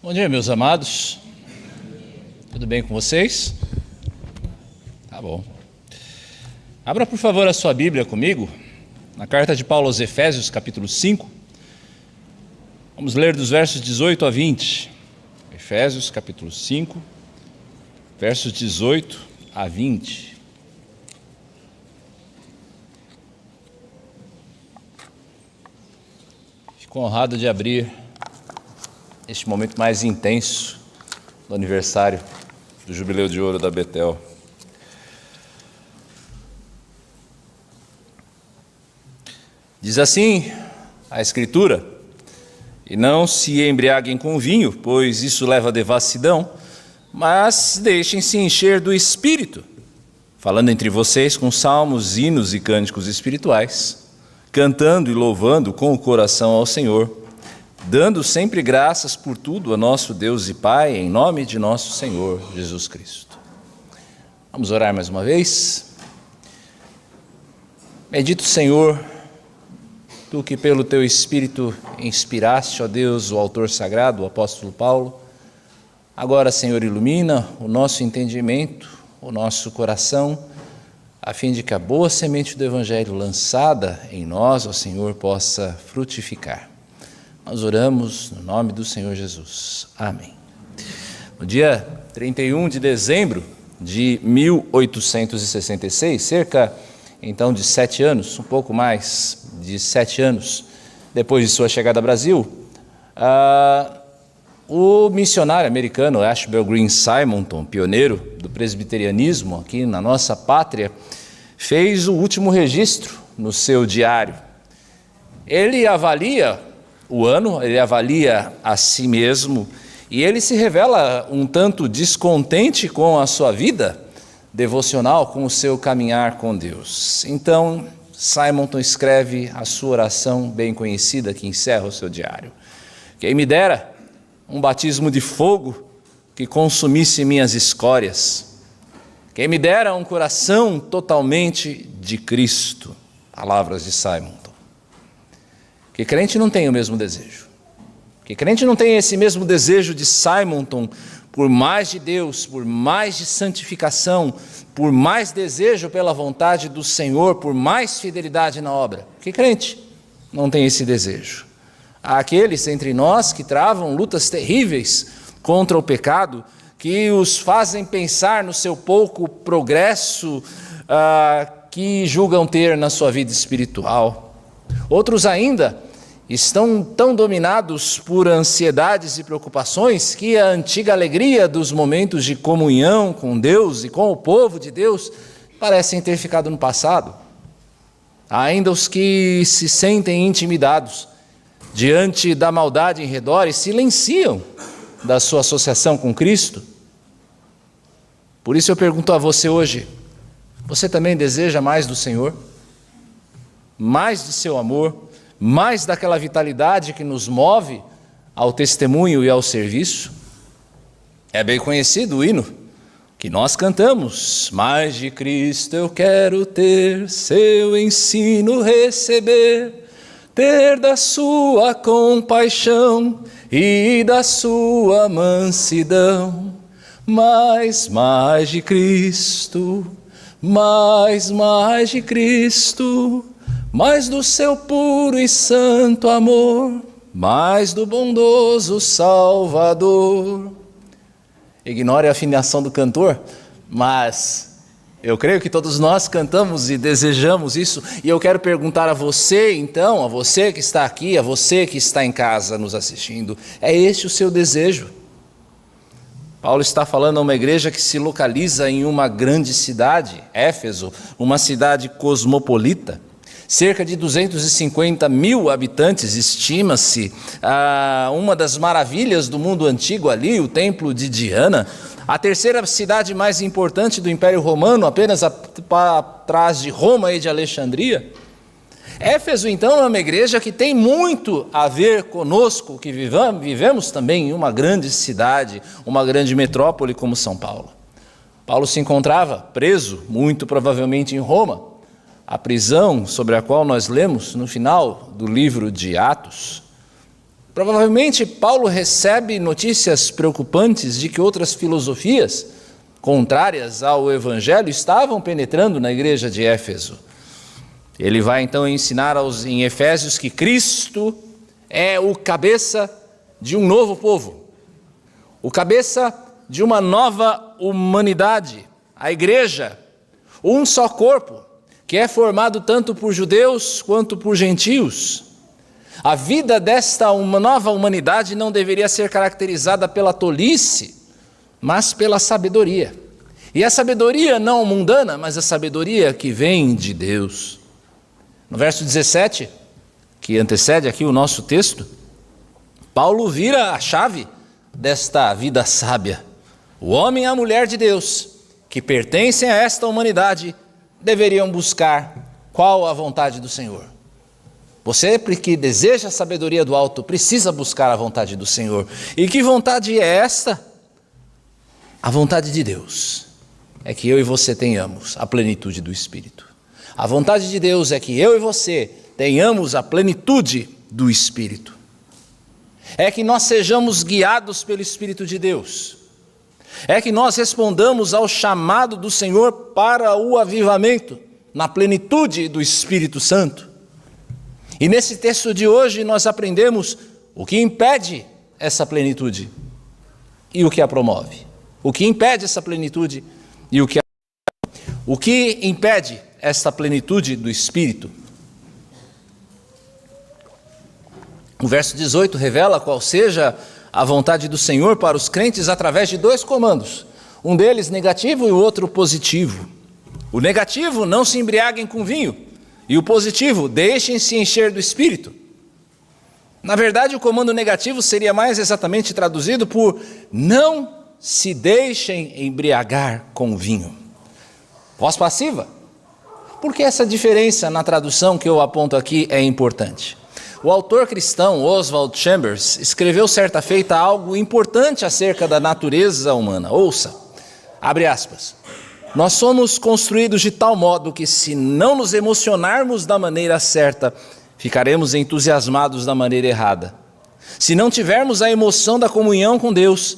Bom dia, meus amados. Tudo bem com vocês? Tá bom. Abra, por favor, a sua Bíblia comigo, na carta de Paulo aos Efésios, capítulo 5. Vamos ler dos versos 18 a 20. Efésios, capítulo 5, versos 18 a 20. Fico honrado de abrir este momento mais intenso do aniversário do Jubileu de Ouro da Betel. Diz assim a Escritura: e não se embriaguem com vinho, pois isso leva à devassidão, mas deixem-se encher do Espírito, falando entre vocês com salmos, hinos e cânticos espirituais, cantando e louvando com o coração ao Senhor, dando sempre graças por tudo a nosso Deus e Pai, em nome de nosso Senhor Jesus Cristo. Vamos orar mais uma vez. Bendito Senhor, Tu que pelo Teu Espírito inspiraste, ó Deus, o autor sagrado, o apóstolo Paulo, agora, Senhor, ilumina o nosso entendimento, o nosso coração, a fim de que a boa semente do Evangelho lançada em nós, ó Senhor, possa frutificar. Nós oramos no nome do Senhor Jesus. Amém. No dia 31 de dezembro de 1866, cerca então de 7 anos, um pouco mais de 7 anos depois de sua chegada ao Brasil, o missionário americano Ashbel Green Simonton, pioneiro do presbiterianismo aqui na nossa pátria, fez o último registro no seu diário. Ele avalia o ano, ele avalia a si mesmo e ele se revela um tanto descontente com a sua vida devocional, com o seu caminhar com Deus. Então, Simonton escreve a sua oração bem conhecida que encerra o seu diário: quem me dera um batismo de fogo que consumisse minhas escórias, quem me dera um coração totalmente de Cristo. Palavras de Simonton. Que crente não tem o mesmo desejo? Que crente não tem esse mesmo desejo de Simonton por mais de Deus, por mais de santificação, por mais desejo pela vontade do Senhor, por mais fidelidade na obra? Que crente não tem esse desejo? Há aqueles entre nós que travam lutas terríveis contra o pecado, que os fazem pensar no seu pouco progresso que julgam ter na sua vida espiritual. Outros ainda estão tão dominados por ansiedades e preocupações que a antiga alegria dos momentos de comunhão com Deus e com o povo de Deus parecem ter ficado no passado. Há ainda os que se sentem intimidados diante da maldade em redor e silenciam da sua associação com Cristo. Por isso eu pergunto a você hoje: você também deseja mais do Senhor? Mais de seu amor, mais daquela vitalidade que nos move ao testemunho e ao serviço? É bem conhecido o hino que nós cantamos: mais de Cristo eu quero ter, seu ensino receber, ter da sua compaixão e da sua mansidão. Mais de Cristo, mais de Cristo, mais do seu puro e santo amor, mais do bondoso Salvador. Ignore a afinação do cantor, mas eu creio que todos nós cantamos e desejamos isso, e eu quero perguntar a você então, a você que está aqui, a você que está em casa nos assistindo: é este o seu desejo? Paulo está falando a uma igreja que se localiza em uma grande cidade, Éfeso, uma cidade cosmopolita. Cerca de 250 mil habitantes, estima-se, uma das maravilhas do mundo antigo ali, o templo de Diana, a terceira cidade mais importante do Império Romano, apenas atrás de Roma e de Alexandria. Éfeso, então, é uma igreja que tem muito a ver conosco, que vivemos também em uma grande cidade, uma grande metrópole como São Paulo. Paulo se encontrava preso, muito provavelmente em Roma. A prisão sobre a qual nós lemos no final do livro de Atos Provavelmente Paulo recebe notícias preocupantes de que outras filosofias contrárias ao Evangelho estavam penetrando na igreja de Éfeso. Ele vai então ensinar em Efésios que Cristo é o cabeça de um novo povo, o cabeça de uma nova humanidade, a igreja, um só corpo, que é formado tanto por judeus quanto por gentios. A vida desta uma nova humanidade não deveria ser caracterizada pela tolice, mas pela sabedoria. E a sabedoria não mundana, mas a sabedoria que vem de Deus. No verso 17, que antecede aqui o nosso texto, Paulo vira a chave desta vida sábia. O homem e a mulher de Deus, que pertencem a esta humanidade, deveriam buscar qual a vontade do Senhor. Você que deseja a sabedoria do alto, precisa buscar a vontade do Senhor. E que vontade é esta? A vontade de Deus é que eu e você tenhamos a plenitude do Espírito. A vontade de Deus é que eu e você tenhamos a plenitude do Espírito. É que nós sejamos guiados pelo Espírito de Deus. É que nós respondamos ao chamado do Senhor para o avivamento, na plenitude do Espírito Santo. E nesse texto de hoje nós aprendemos o que impede essa plenitude e o que a promove. O que impede essa plenitude e o que impede essa plenitude do Espírito. O verso 18 revela qual seja a vontade do Senhor para os crentes através de dois comandos. Um deles negativo e o outro positivo. O negativo, não se embriaguem com vinho. E o positivo, deixem-se encher do Espírito. Na verdade, o comando negativo seria mais exatamente traduzido por não se deixem embriagar com vinho. Voz passiva. Por que essa diferença na tradução que eu aponto aqui é importante? O autor cristão Oswald Chambers escreveu certa feita algo importante acerca da natureza humana. Ouça, abre aspas. Nós somos construídos de tal modo que, se não nos emocionarmos da maneira certa, ficaremos entusiasmados da maneira errada. Se não tivermos a emoção da comunhão com Deus,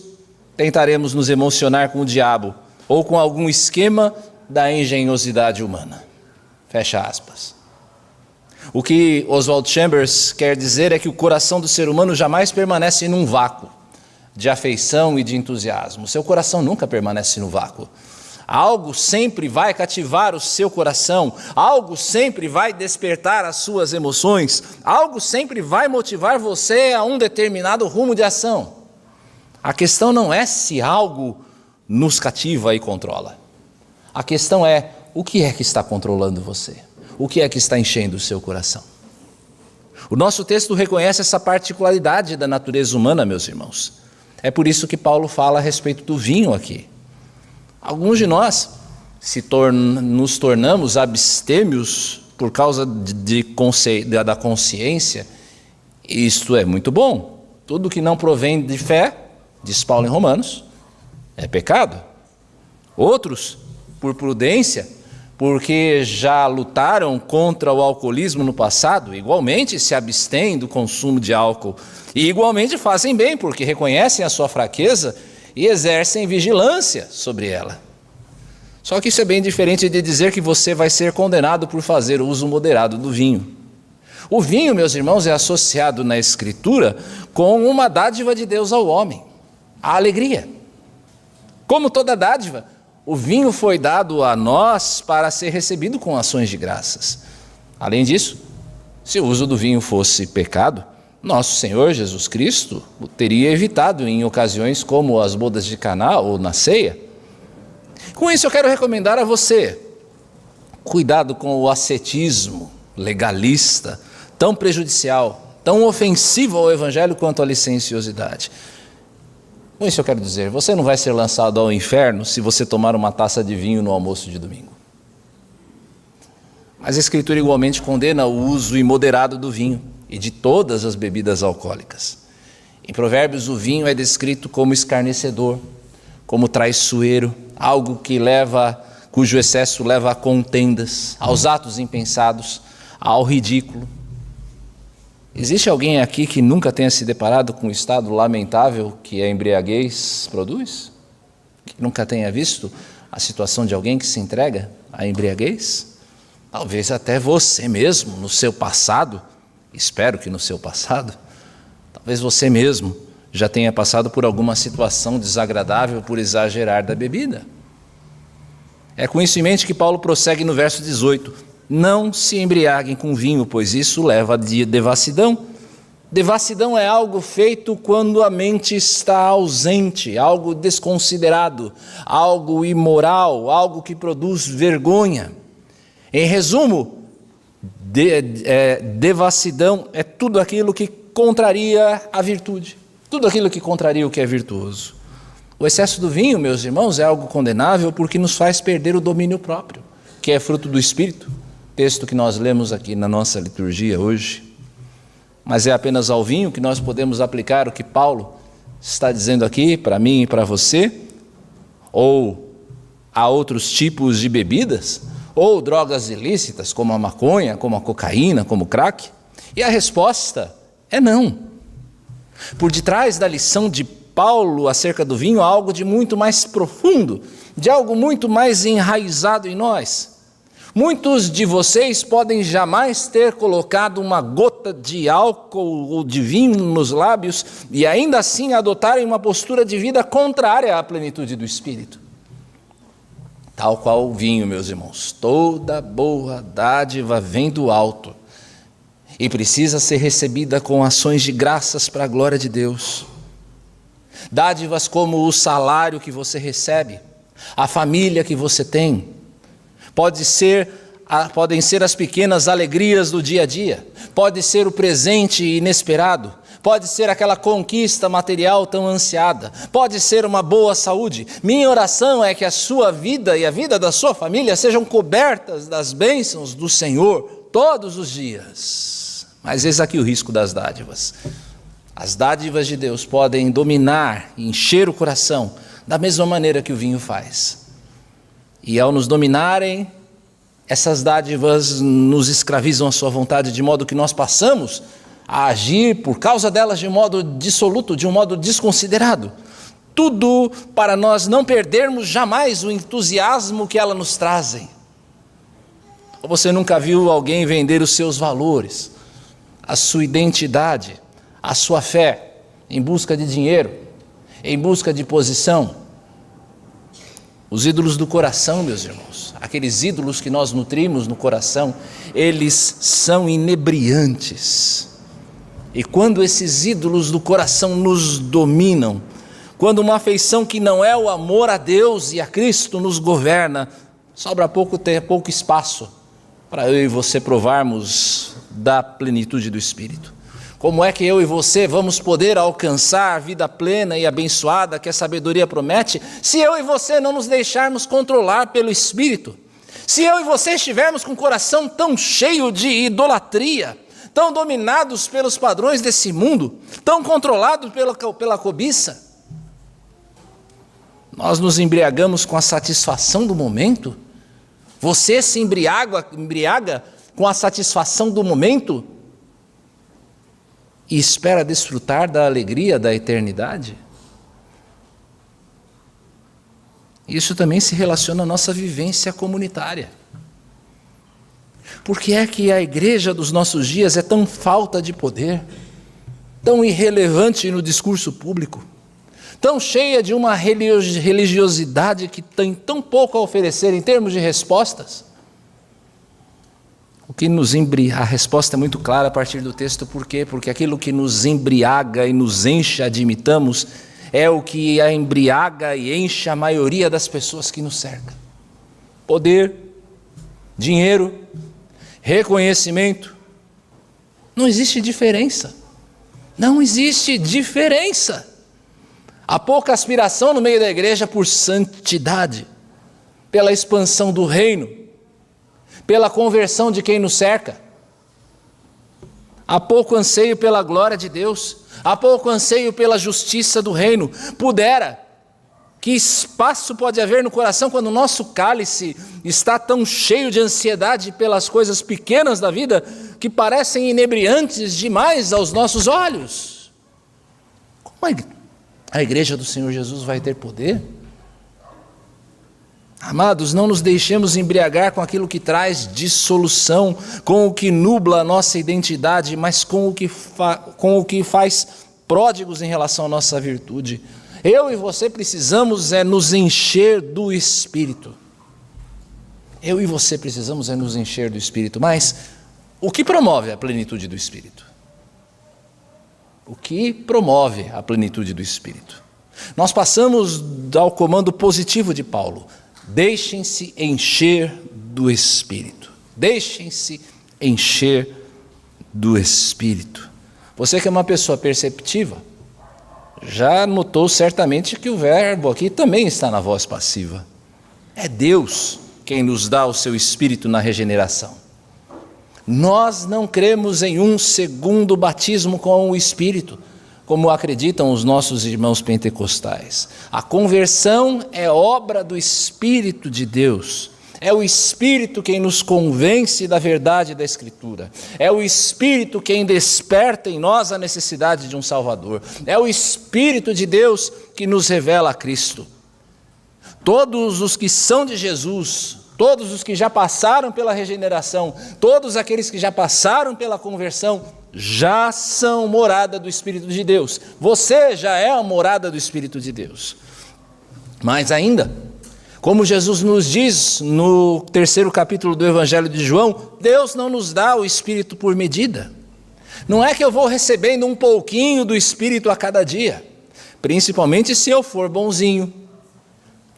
tentaremos nos emocionar com o diabo ou com algum esquema da engenhosidade humana. Fecha aspas. O que Oswald Chambers quer dizer é que o coração do ser humano jamais permanece num vácuo de afeição e de entusiasmo. Seu coração nunca permanece no vácuo. Algo sempre vai cativar o seu coração, algo sempre vai despertar as suas emoções, algo sempre vai motivar você a um determinado rumo de ação. A questão não é se algo nos cativa e controla. A questão é o que é que está controlando você, o que é que está enchendo o seu coração. O nosso texto reconhece essa particularidade da natureza humana, meus irmãos. É por isso que Paulo fala a respeito do vinho aqui. Alguns de nós nos tornamos abstêmios por causa da consciência. Isto é muito bom. Tudo que não provém de fé, diz Paulo em Romanos, é pecado. Outros, por prudência, porque já lutaram contra o alcoolismo no passado, igualmente se abstêm do consumo de álcool. E igualmente fazem bem, porque reconhecem a sua fraqueza e exercem vigilância sobre ela. Só que isso é bem diferente de dizer que você vai ser condenado por fazer uso moderado do vinho. O vinho, meus irmãos, é associado na Escritura com uma dádiva de Deus ao homem, a alegria. Como toda dádiva, o vinho foi dado a nós para ser recebido com ações de graças. Além disso, se o uso do vinho fosse pecado, nosso Senhor Jesus Cristo o teria evitado em ocasiões como as bodas de Caná ou na ceia. Com isso eu quero recomendar a você, cuidado com o ascetismo legalista, tão prejudicial, tão ofensivo ao Evangelho quanto a licenciosidade. Com isso eu quero dizer, você não vai ser lançado ao inferno se você tomar uma taça de vinho no almoço de domingo. Mas a Escritura igualmente condena o uso imoderado do vinho e de todas as bebidas alcoólicas. Em Provérbios, o vinho é descrito como escarnecedor, como traiçoeiro, algo cujo excesso leva a contendas, aos atos impensados, ao ridículo. Existe alguém aqui que nunca tenha se deparado com o estado lamentável que a embriaguez produz? Que nunca tenha visto a situação de alguém que se entrega à embriaguez? Talvez até você mesmo, no seu passado, espero que no seu passado, talvez você mesmo já tenha passado por alguma situação desagradável por exagerar da bebida. É com isso em mente que Paulo prossegue no verso 18. Não se embriaguem com vinho, pois isso leva a devassidão. Devassidão é algo feito quando a mente está ausente, algo desconsiderado, algo imoral, algo que produz vergonha. Em resumo, devassidão é tudo aquilo que contraria a virtude, tudo aquilo que contraria o que é virtuoso. O excesso do vinho, meus irmãos, é algo condenável porque nos faz perder o domínio próprio, que é fruto do Espírito, texto que nós lemos aqui na nossa liturgia hoje. Mas é apenas ao vinho que nós podemos aplicar o que Paulo está dizendo aqui para mim e para você? Ou a outros tipos de bebidas? Ou drogas ilícitas, como a maconha, como a cocaína, como o crack? E a resposta é não. Por detrás da lição de Paulo acerca do vinho há algo de muito mais profundo, de algo muito mais enraizado em nós. Muitos de vocês podem jamais ter colocado uma gota de álcool ou de vinho nos lábios e ainda assim adotarem uma postura de vida contrária à plenitude do Espírito. Tal qual o vinho, meus irmãos, toda boa dádiva vem do alto e precisa ser recebida com ações de graças para a glória de Deus. Dádivas como o salário que você recebe, a família que você tem, podem ser as pequenas alegrias do dia a dia, pode ser o presente inesperado, pode ser aquela conquista material tão ansiada, pode ser uma boa saúde. Minha oração é que a sua vida e a vida da sua família sejam cobertas das bênçãos do Senhor todos os dias. Mas eis aqui o risco das dádivas. As dádivas de Deus podem dominar e encher o coração da mesma maneira que o vinho faz. E ao nos dominarem, essas dádivas nos escravizam à sua vontade, de modo que nós passamos a agir por causa delas de um modo dissoluto, de um modo desconsiderado. Tudo para nós não perdermos jamais o entusiasmo que elas nos trazem. Ou você nunca viu alguém vender os seus valores, a sua identidade, a sua fé, em busca de dinheiro, em busca de posição? Os ídolos do coração, meus irmãos, aqueles ídolos que nós nutrimos no coração, eles são inebriantes. E quando esses ídolos do coração nos dominam, quando uma afeição que não é o amor a Deus e a Cristo nos governa, sobra pouco espaço para eu e você provarmos da plenitude do Espírito. Como é que eu e você vamos poder alcançar a vida plena e abençoada que a sabedoria promete, se eu e você não nos deixarmos controlar pelo Espírito? Se eu e você estivermos com o coração tão cheio de idolatria, tão dominados pelos padrões desse mundo, tão controlados pela cobiça? Nós nos embriagamos com a satisfação do momento? Você se embriaga com a satisfação do momento e espera desfrutar da alegria da eternidade? Isso também se relaciona à nossa vivência comunitária. Por que é que a igreja dos nossos dias é tão falta de poder, tão irrelevante no discurso público, tão cheia de uma religiosidade que tem tão pouco a oferecer em termos de respostas? A resposta é muito clara a partir do texto. Por quê? Porque aquilo que nos embriaga e nos enche, admitamos, é o que a embriaga e enche a maioria das pessoas que nos cercam. Poder, dinheiro, reconhecimento. Não existe diferença. Não existe diferença. Há pouca aspiração no meio da igreja por santidade, pela expansão do reino, pela conversão de quem nos cerca. Há pouco anseio pela glória de Deus, há pouco anseio pela justiça do reino. Que espaço pode haver no coração quando o nosso cálice está tão cheio de ansiedade pelas coisas pequenas da vida, que parecem inebriantes demais aos nossos olhos. Como a igreja do Senhor Jesus vai ter poder? Amados, não nos deixemos embriagar com aquilo que traz dissolução, com o que nubla a nossa identidade, mas com o que faz pródigos em relação à nossa virtude. Eu e você precisamos nos encher do Espírito. Eu e você precisamos nos encher do Espírito. Mas o que promove a plenitude do Espírito? O que promove a plenitude do Espírito? Nós passamos ao comando positivo de Paulo. Deixem-se encher do Espírito. Deixem-se encher do Espírito. Você que é uma pessoa perceptiva, já notou certamente que o verbo aqui também está na voz passiva. É Deus quem nos dá o seu Espírito na regeneração. Nós não cremos em um segundo batismo com o Espírito, como acreditam os nossos irmãos pentecostais. A conversão é obra do Espírito de Deus. É o Espírito quem nos convence da verdade da Escritura. É o Espírito quem desperta em nós a necessidade de um Salvador. É o Espírito de Deus que nos revela a Cristo. Todos os que são de Jesus, todos os que já passaram pela regeneração, todos aqueles que já passaram pela conversão, já são morada do Espírito de Deus. Você já é a morada do Espírito de Deus. Mas ainda, como Jesus nos diz no 3º capítulo do Evangelho de João, Deus não nos dá o Espírito por medida. Não é que eu vou recebendo um pouquinho do Espírito a cada dia, principalmente se eu for bonzinho,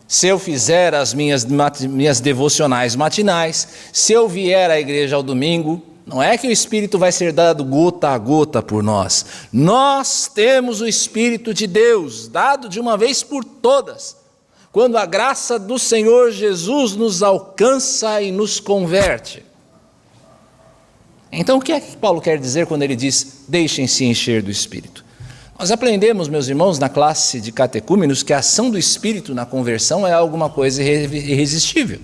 se eu fizer as minhas devocionais matinais, se eu vier à igreja ao domingo. Não é que o Espírito vai ser dado gota a gota por nós. Nós temos o Espírito de Deus, dado de uma vez por todas, quando a graça do Senhor Jesus nos alcança e nos converte. Então, o que é que Paulo quer dizer quando ele diz, deixem-se encher do Espírito? Nós aprendemos, meus irmãos, na classe de catecúmenos, que a ação do Espírito na conversão é alguma coisa irresistível.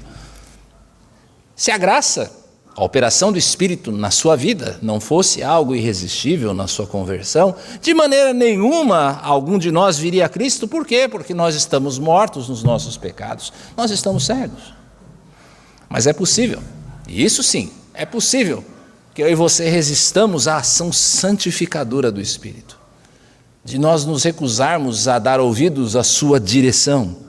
Se a graça, a operação do Espírito na sua vida não fosse algo irresistível na sua conversão, de maneira nenhuma algum de nós viria a Cristo. Por quê? Porque nós estamos mortos nos nossos pecados, nós estamos cegos. Mas é possível, e isso sim, é possível, que eu e você resistamos à ação santificadora do Espírito, de nós nos recusarmos a dar ouvidos à sua direção.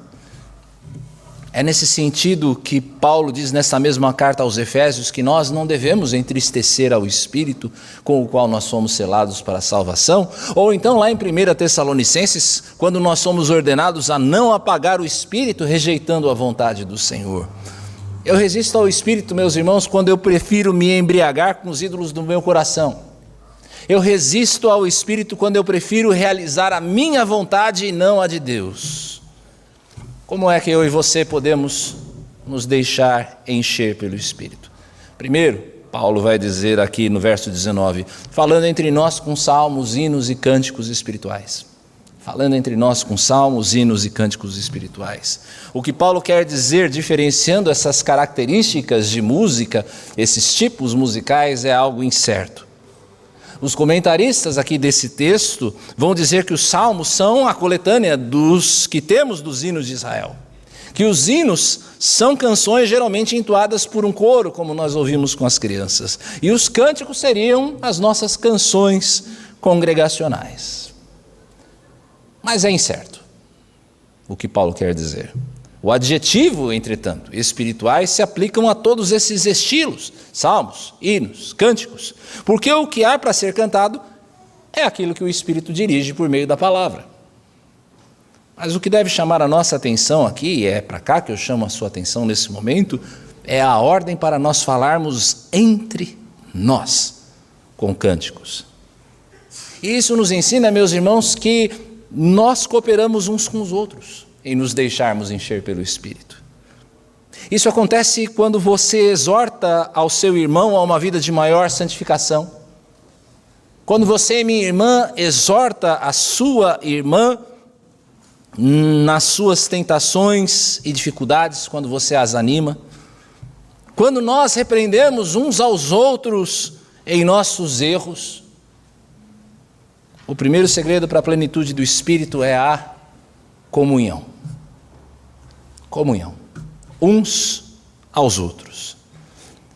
É nesse sentido que Paulo diz nessa mesma carta aos Efésios que nós não devemos entristecer ao Espírito com o qual nós somos selados para a salvação, ou então lá em 1 Tessalonicenses, quando nós somos ordenados a não apagar o Espírito, rejeitando a vontade do Senhor. Eu resisto ao Espírito, meus irmãos, quando eu prefiro me embriagar com os ídolos do meu coração. Eu resisto ao Espírito quando eu prefiro realizar a minha vontade e não a de Deus. Como é que eu e você podemos nos deixar encher pelo Espírito? Primeiro, Paulo vai dizer aqui no verso 19, falando entre nós com salmos, hinos e cânticos espirituais. Falando entre nós com salmos, hinos e cânticos espirituais. O que Paulo quer dizer, diferenciando essas características de música, esses tipos musicais, é algo incerto. Os comentaristas aqui desse texto vão dizer que os salmos são a coletânea dos que temos dos hinos de Israel. Que os hinos são canções geralmente entoadas por um coro, como nós ouvimos com as crianças. E os cânticos seriam as nossas canções congregacionais. Mas é incerto o que Paulo quer dizer. O adjetivo, entretanto, espirituais se aplicam a todos esses estilos, salmos, hinos, cânticos, porque o que há para ser cantado é aquilo que o Espírito dirige por meio da palavra. Mas o que deve chamar a nossa atenção aqui, e é para cá que eu chamo a sua atenção nesse momento, é a ordem para nós falarmos entre nós, com cânticos. E isso nos ensina, meus irmãos, que nós cooperamos uns com os outros em nos deixarmos encher pelo Espírito. Isso acontece quando você exorta ao seu irmão a uma vida de maior santificação. Quando você, minha irmã, exorta a sua irmã nas suas tentações e dificuldades, quando você as anima. Quando nós repreendemos uns aos outros em nossos erros. O primeiro segredo para a plenitude do Espírito é a comunhão. Comunhão. Uns aos outros.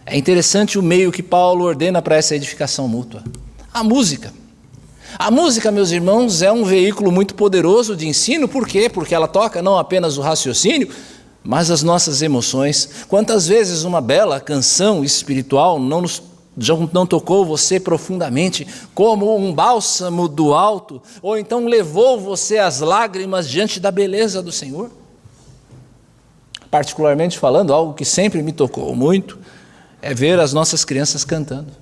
É interessante o meio que Paulo ordena para essa edificação mútua. A música. A música, meus irmãos, é um veículo muito poderoso de ensino. Por quê? Porque ela toca não apenas o raciocínio, mas as nossas emoções. Quantas vezes uma bela canção espiritual não tocou você profundamente, como um bálsamo do alto, ou então levou você às lágrimas diante da beleza do Senhor? Particularmente falando, algo que sempre me tocou muito, é ver as nossas crianças cantando,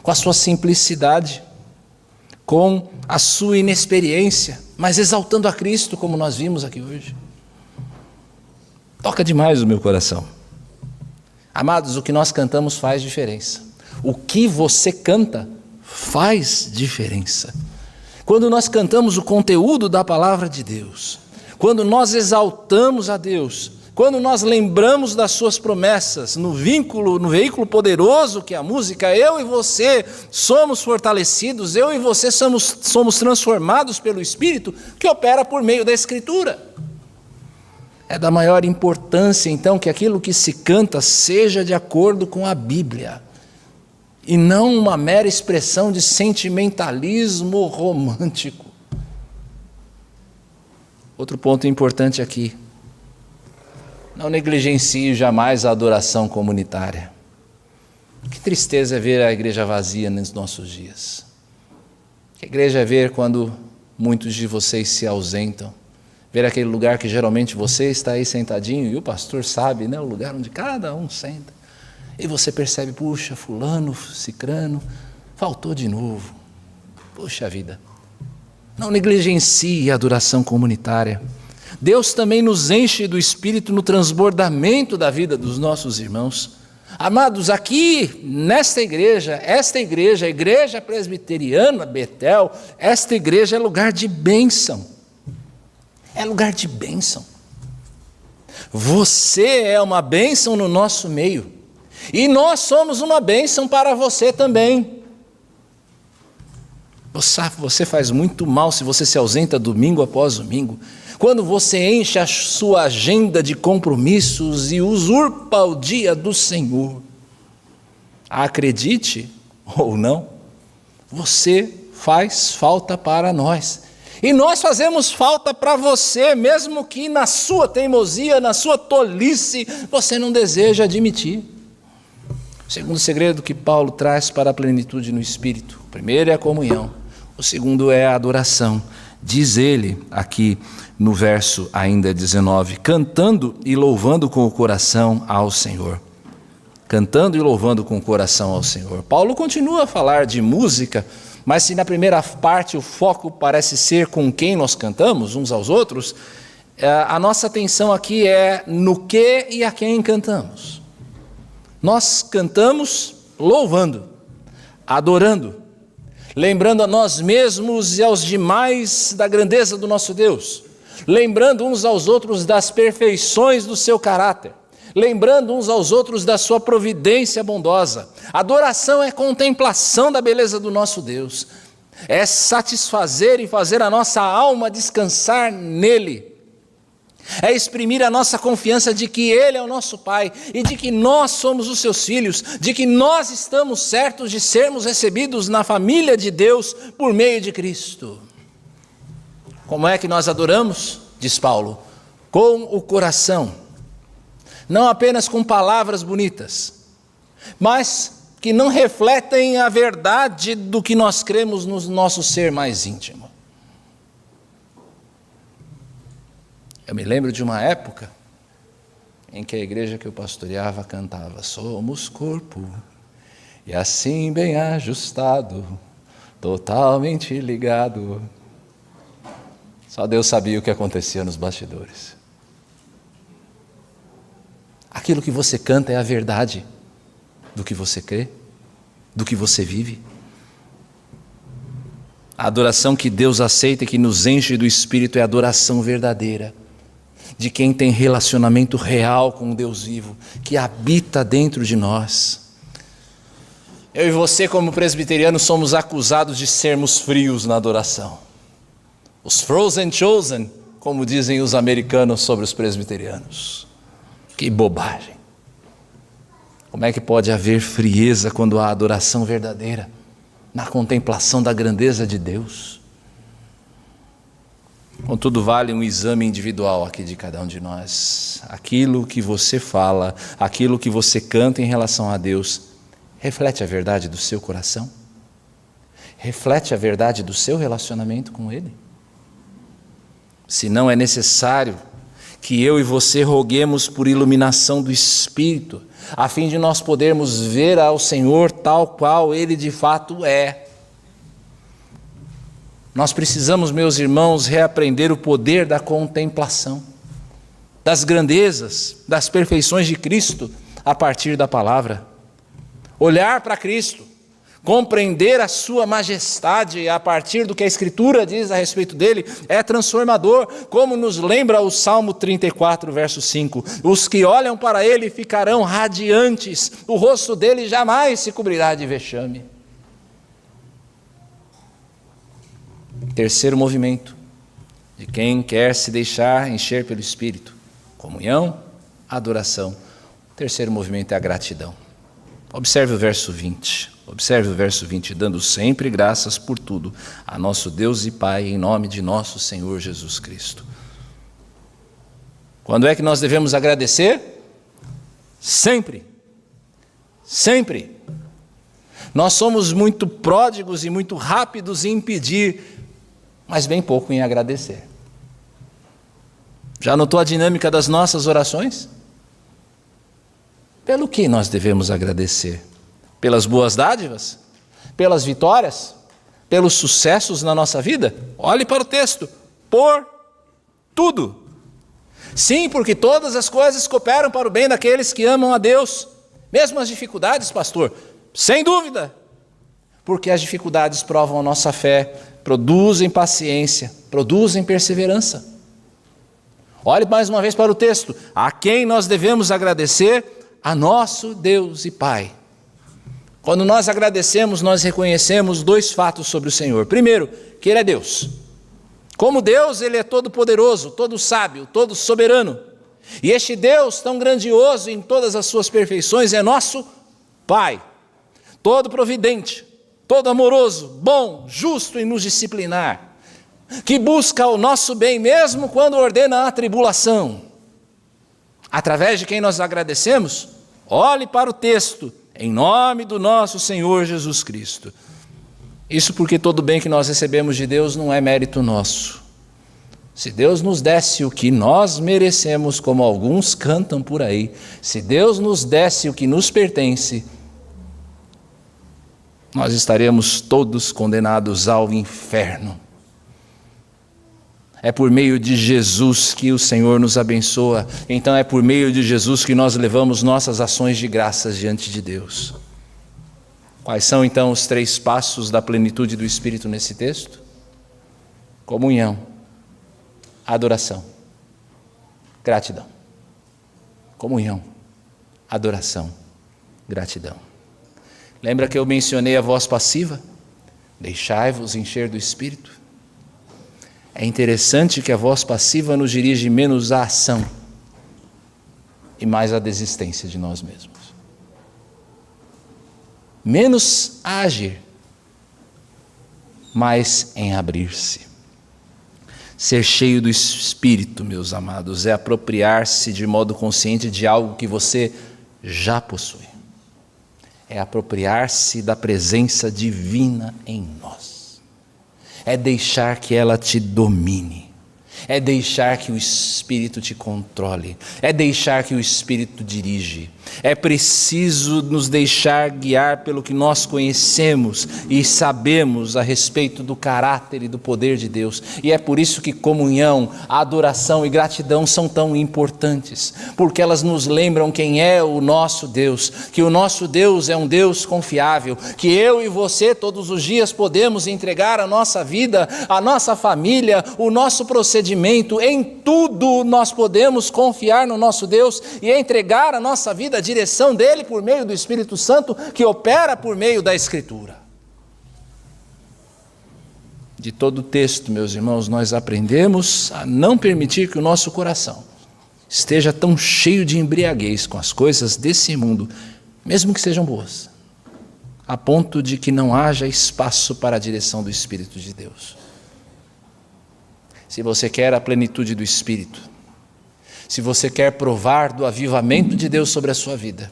com a sua simplicidade, com a sua inexperiência, mas exaltando a Cristo, como nós vimos aqui hoje. Toca demais o meu coração. Amados, o que nós cantamos faz diferença. O que você canta faz diferença. Quando nós cantamos o conteúdo da palavra de Deus, quando nós exaltamos a Deus, quando nós lembramos das suas promessas, no veículo poderoso que é a música, eu e você somos fortalecidos, eu e você somos transformados pelo Espírito que opera por meio da Escritura. É da maior importância, então, que aquilo que se canta seja de acordo com a Bíblia, e não uma mera expressão de sentimentalismo romântico. Outro ponto importante aqui: não negligencie jamais a adoração comunitária. Que tristeza é ver a igreja vazia nos nossos dias. Que igreja é ver quando muitos de vocês se ausentam. Ver aquele lugar que geralmente você está aí sentadinho e o pastor sabe, né, o lugar onde cada um senta. E você percebe, puxa, fulano, cicrano, faltou de novo. Puxa vida. Não negligencie a adoração comunitária. Deus também nos enche do Espírito no transbordamento da vida dos nossos irmãos. Amados, aqui nesta igreja, esta igreja, a igreja presbiteriana Betel, esta igreja é lugar de bênção. É lugar de bênção. Você é uma bênção no nosso meio. E nós somos uma bênção para você também. Você faz muito mal se você se ausenta domingo após domingo. Quando você enche a sua agenda de compromissos e usurpa o dia do Senhor. Acredite ou não, você faz falta para nós. E nós fazemos falta para você, mesmo que na sua teimosia, na sua tolice, você não deseja admitir. O segundo segredo que Paulo traz para a plenitude no Espírito: o primeiro é a comunhão, o segundo é a adoração. Diz ele aqui no verso ainda 19, cantando e louvando com o coração ao Senhor. Cantando e louvando com o coração ao Senhor. Paulo continua a falar de música, mas se na primeira parte o foco parece ser com quem nós cantamos, uns aos outros, a nossa atenção aqui é no que e a quem cantamos. Nós cantamos louvando, adorando, lembrando a nós mesmos e aos demais da grandeza do nosso Deus, lembrando uns aos outros das perfeições do seu caráter, lembrando uns aos outros da sua providência bondosa. Adoração é contemplação da beleza do nosso Deus, é satisfazer e fazer a nossa alma descansar nele, é exprimir a nossa confiança de que Ele é o nosso Pai e de que nós somos os seus filhos, de que nós estamos certos de sermos recebidos na família de Deus por meio de Cristo. Como é que nós adoramos? Diz Paulo, com o coração, não apenas com palavras bonitas, mas que não refletem a verdade do que nós cremos no nosso ser mais íntimo. Eu me lembro de uma época em que a igreja que eu pastoreava cantava: somos corpo, e assim bem ajustado, totalmente ligado. Só Deus sabia o que acontecia nos bastidores. Aquilo que você canta é a verdade do que você crê, do que você vive. A adoração que Deus aceita e que nos enche do Espírito é a adoração verdadeira, de quem tem relacionamento real com o Deus vivo, que habita dentro de nós. Eu e você, como presbiterianos, somos acusados de sermos frios na adoração. Os frozen chosen, como dizem os americanos sobre os presbiterianos. Que bobagem. Como é que pode haver frieza quando há adoração verdadeira, na contemplação da grandeza de Deus? Contudo, vale um exame individual aqui de cada um de nós. Aquilo que você fala, aquilo que você canta em relação a Deus, reflete a verdade do seu coração? Reflete a verdade do seu relacionamento com Ele? Se não, é necessário que eu e você roguemos por iluminação do Espírito, a fim de nós podermos ver ao Senhor tal qual Ele de fato é. Nós precisamos, meus irmãos, reaprender o poder da contemplação, das grandezas, das perfeições de Cristo a partir da palavra. Olhar para Cristo, compreender a sua majestade a partir do que a Escritura diz a respeito dele, é transformador, como nos lembra o Salmo 34, verso 5. Os que olham para ele ficarão radiantes, o rosto dele jamais se cobrirá de vexame. Terceiro movimento, de quem quer se deixar encher pelo Espírito: comunhão, adoração. O terceiro movimento é a gratidão. Observe o verso 20. Observe o verso 20. Dando sempre graças por tudo a nosso Deus e Pai, em nome de nosso Senhor Jesus Cristo. Quando é que nós devemos agradecer? Sempre. Sempre. Nós somos muito pródigos e muito rápidos em pedir, mas bem pouco em agradecer. Já notou a dinâmica das nossas orações? Pelo que nós devemos agradecer? Pelas boas dádivas? Pelas vitórias? Pelos sucessos na nossa vida? Olhe para o texto. Por tudo. Sim, porque todas as coisas cooperam para o bem daqueles que amam a Deus. Mesmo as dificuldades, pastor? Sem dúvida. Porque as dificuldades provam a nossa fé, produzem paciência, produzem perseverança. Olhe mais uma vez para o texto. A quem nós devemos agradecer? A nosso Deus e Pai. Quando nós agradecemos, nós reconhecemos dois fatos sobre o Senhor. Primeiro, que Ele é Deus. Como Deus, Ele é todo poderoso, todo sábio, todo soberano. E este Deus tão grandioso em todas as suas perfeições é nosso Pai. Todo providente, todo amoroso, bom, justo em nos disciplinar. Que busca o nosso bem mesmo quando ordena a tribulação. Através de quem nós agradecemos, olhe para o texto, em nome do nosso Senhor Jesus Cristo. Isso porque todo bem que nós recebemos de Deus não é mérito nosso. Se Deus nos desse o que nós merecemos, como alguns cantam por aí, se Deus nos desse o que nos pertence, nós estaremos todos condenados ao inferno. É por meio de Jesus que o Senhor nos abençoa. Então é por meio de Jesus que nós levamos nossas ações de graças diante de Deus. Quais são então os 3 passos da plenitude do Espírito nesse texto? Comunhão, adoração, gratidão. Comunhão, adoração, gratidão. Lembra que eu mencionei a voz passiva? Deixai-vos encher do Espírito. É interessante que a voz passiva nos dirige menos à ação e mais à desistência de nós mesmos. Menos a agir, mais em abrir-se. Ser cheio do Espírito, meus amados, é apropriar-se de modo consciente de algo que você já possui. É apropriar-se da presença divina em nós. É deixar que ela te domine, é deixar que o Espírito te controle, é deixar que o Espírito dirige. É preciso nos deixar guiar pelo que nós conhecemos e sabemos a respeito do caráter e do poder de Deus. E é por isso que comunhão, adoração e gratidão são tão importantes, porque elas nos lembram quem é o nosso Deus, que o nosso Deus é um Deus confiável, que eu e você todos os dias podemos entregar a nossa vida, a nossa família, o nosso procedimento procedimento, em tudo nós podemos confiar no nosso Deus e entregar a nossa vida à direção dele por meio do Espírito Santo que opera por meio da Escritura. De todo o texto, meus irmãos, nós aprendemos a não permitir que o nosso coração esteja tão cheio de embriaguez com as coisas desse mundo, mesmo que sejam boas, a ponto de que não haja espaço para a direção do Espírito de Deus. Se você quer a plenitude do Espírito, se você quer provar do avivamento de Deus sobre a sua vida,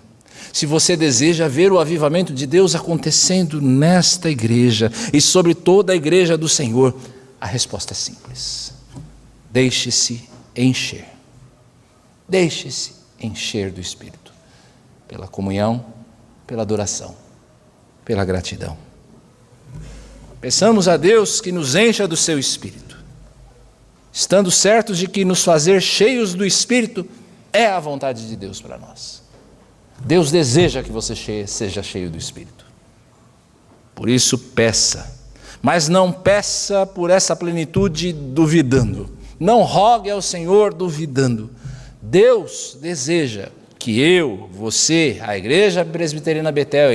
se você deseja ver o avivamento de Deus acontecendo nesta igreja e sobre toda a igreja do Senhor, a resposta é simples: deixe-se encher. Deixe-se encher do Espírito, pela comunhão, pela adoração, pela gratidão. Peçamos a Deus que nos encha do seu Espírito, estando certos de que nos fazer cheios do Espírito é a vontade de Deus para nós. Deus deseja que você seja cheio do Espírito. Por isso peça, mas não peça por essa plenitude duvidando. Não rogue ao Senhor duvidando. Deus deseja que eu, você, a Igreja Presbiteriana Betel,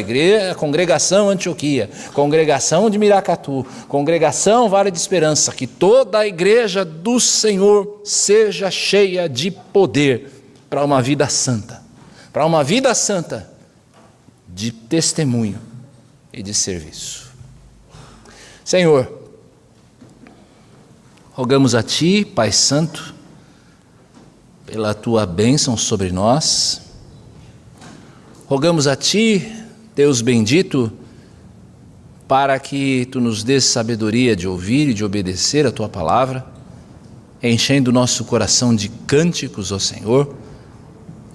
a Congregação Antioquia, Congregação de Miracatu, Congregação Vale de Esperança, que toda a Igreja do Senhor seja cheia de poder para uma vida santa. Para uma vida santa de testemunho e de serviço. Senhor, rogamos a Ti, Pai Santo, pela Tua bênção sobre nós. Rogamos a Ti, Deus bendito, para que Tu nos dês sabedoria de ouvir e de obedecer a Tua palavra, enchendo o nosso coração de cânticos, ó Senhor,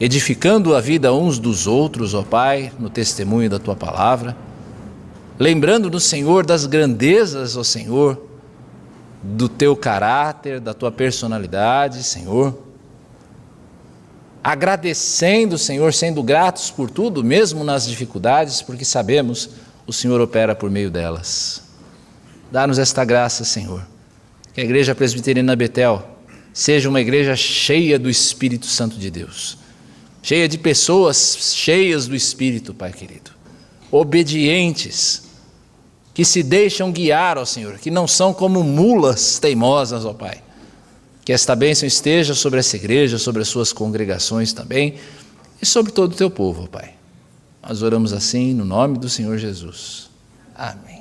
edificando a vida uns dos outros, ó Pai, no testemunho da Tua palavra, lembrando-nos, Senhor, das grandezas, ó Senhor, do Teu caráter, da Tua personalidade, Senhor, agradecendo, Senhor, sendo gratos por tudo, mesmo nas dificuldades, porque sabemos o Senhor opera por meio delas. Dá-nos esta graça, Senhor, que a Igreja Presbiteriana Betel seja uma igreja cheia do Espírito Santo de Deus, cheia de pessoas cheias do Espírito, Pai querido, obedientes, que se deixam guiar, ó Senhor, que não são como mulas teimosas, ó Pai. Que esta bênção esteja sobre essa igreja, sobre as suas congregações também, e sobre todo o Teu povo, ó Pai. Nós oramos assim no nome do Senhor Jesus. Amém.